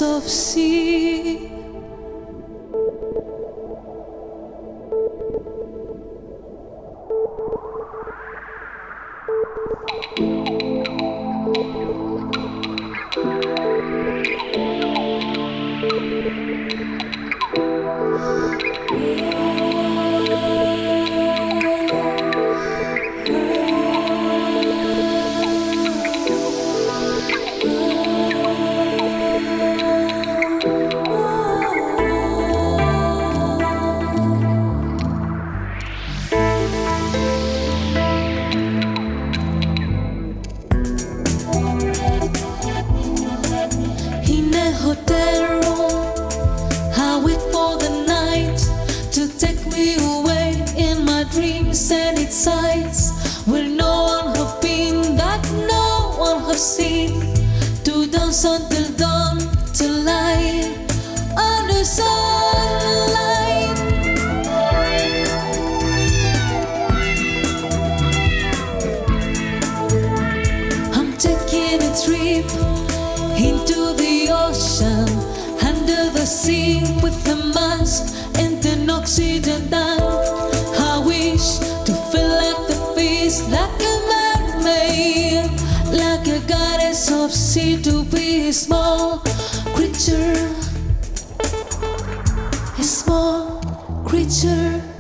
of sea. And its sights where no one have been, that no one have seen, to dance until dawn, to lie under sunlight. I'm taking a trip into the ocean, under the sea, with a mask and an oxygen tank. I wish to feel like the feast, like a mermaid, like a goddess of sea, to be a small creature, a small creature.